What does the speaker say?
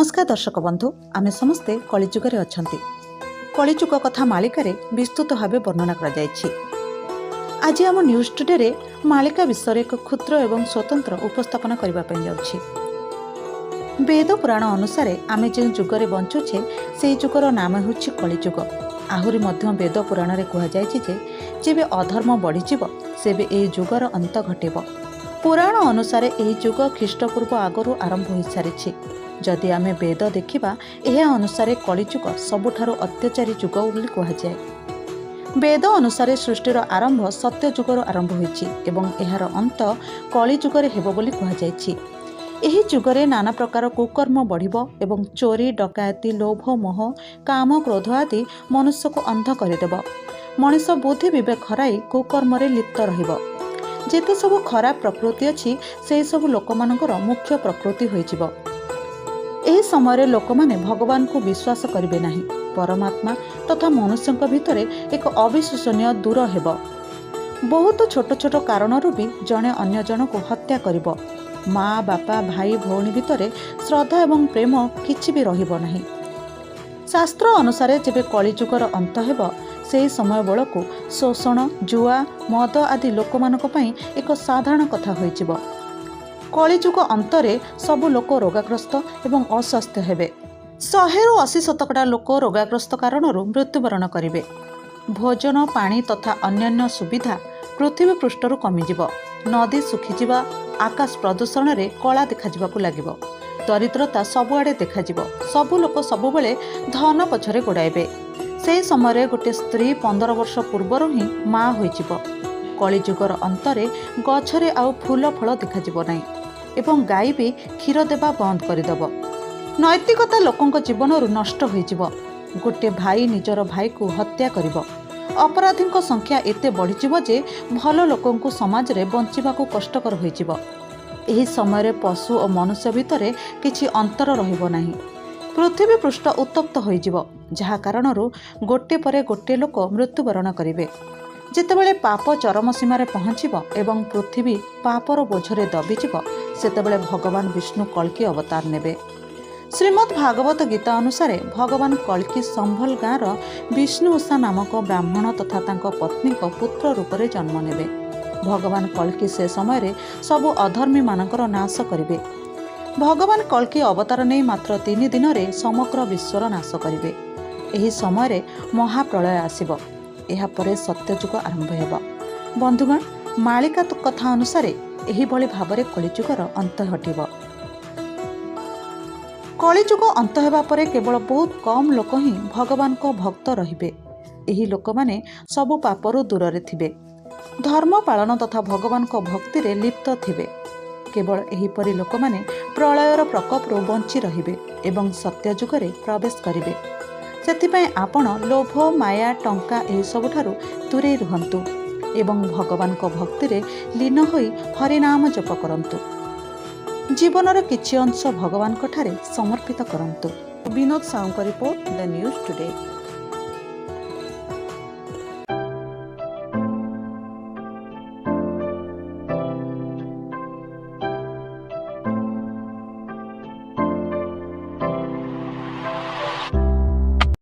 नमस्कार दर्शक बंधु आमे समस्ते कलिजुगे अछंती। कलिजुग कथा मालिका विस्तृत भाव वर्णना कर आज आम न्यूज टुडे रे मालिका विषय एक क्षुद्र एवं स्वतंत्र उपस्थापना करने जाउछि। वेद पुराण अनुसार आमे जो जुगरे बंचुछे से जुगर नाम होछि कलिजुग। आहुरी मध्य वेद पुराण रे कहा जायछि जे जेबे अधर्म बढ़ीजिव सेबे एई जुगर अंत घटिब। पुराण अनुसार एई जुग ख्रीष्टपूर्व आगरू आरंभ हो सारिछि। जदि आमे वेद देखिबा एहा अनुसार कलिजुग सबुठारु अत्याचारी जुग बोली कुहाଯାଏ। वेद अनुसार सृष्टिर आरंभ सत्य जुगर आरंभ होइछि एवं एहार अंत कलिजुगरे हेबो बोली कुहाଯାଇଛି। एही जुगरे नाना प्रकार कुकर्म बढ़िबो एवं चोरी डकायती लोभ मोह काम क्रोध आदि मनुष्य को अंध करदेब। मनुष्य बुद्धि विवेक हराई कुकर्म रे लिप्त रहिबो। जेते सब खराब प्रकृति अछि से सब लोकमानकर मुख्य प्रकृति होइजिबो। एही समय लोक माने भगवान को विश्वास करिवे नाही। परमात्मा तथा मनुष्य भितर एक अविश्वसनीय दूर हेब। बहुत छोट छोट कारणरू भी जड़े अन्य जन को हत्या करिब। माँ बापा भाई भौणी भितर श्रद्धा एवं प्रेम किछि भी रहिब नाही। शास्त्र अनुसार जेबे कलिजुगर अंत हेब से समय बेलू शोषण जुआ मद आदि लोक मानक पई एक साधारण कथा होइजिब। कलिजुग अंतरे सबु लोक रोगाग्रस्त एवं अस्वस्थ हेबे। 180% लोक रोगाग्रस्त कारणरू मृत्युवरण करिवे। भोजन पानी तथा अन्यान्य सुविधा पृथ्वी पृष्ठरू कमिजिब। नदी सुखीजिबा आकाश प्रदूषण रे कला देखाजिबाकू लागिबो। दरिद्रता सबुआडे देखाजिबो। सबु लोक सबुबेले धन पछरे गोड़ाइबे। से समय गोटे स्त्री 15 वर्ष पूर्वर ही माँ होइजिबो। कलिजुगर अंतरे गछरे आउ फूल फल देखाजिबो नाही एवं गाई भी क्षीर देवा बंद करदेब। नैतिकता लोकंक जीवनरू नष्ट होइजिबो। गोटे भाई निजर भाई को हत्या करिबो। अपराधी संख्या एते बढ़ीजिबो जे भल लोकंकु समाज रे बंचिबाकू कष्टकर होइजिबो। एही समय पशु और मनुष्य भितर किछि अंतर रहिबो नाही। पृथ्वी पृष्ठ उत्तप्त होइजिबो जहा कारणरू गोटे परे गोटे लोक मृत्युवरण करिवे। जेतेबेले पाप चरम सीमार पहुँचब एवं पृथ्वी पापर बोझरे दबिजिब सेतेबेले भगवान विष्णु कल्की अवतार नेबे। श्रीमद् भागवत गीता अनुसार भगवान कल्की संभल गाँवर विष्णु उषा नामक ब्राह्मण तथा तांको पत्नी को पुत्र रूप में जन्म नेबे। भगवान कल्की से समय सबु अधर्मी मानकर नाश करिवे। भगवान कल्की अवतार नहीं मात्र 3 दिन रे समग्र विश्वर नाश करिवे। एही समय महाप्रलय आसिब। एहा परे सत्यजुग आरंभ हेब। बंधुगण मालिका कथा अनुसार एही भली भाबरे कलिजुगर अंत घटिब। कलिजुग अंत हेबा परे केवल बहुत कम लोक ही भगवान को भक्त रहिबे। एही लोक माने सबु पापरु दूर रे थिबे। धर्म पालन तथा भगवान को भक्ति रे लिप्त थिबे। केवल एही परि लोक माने प्रलयर प्रकोपरु बंची रहिबे एवं सत्यजुगरे प्रवेश करिबे। सेथिपई आपण लोभ माया टंका एही सबुठारु दूरे रुहंतु एवं भगवान को भक्ति रे लीन होई हरिनाम जप करंतु। जीवनर किछि अंश भगवान को ठारे समर्पित करंतु। Vinod sound report the news today.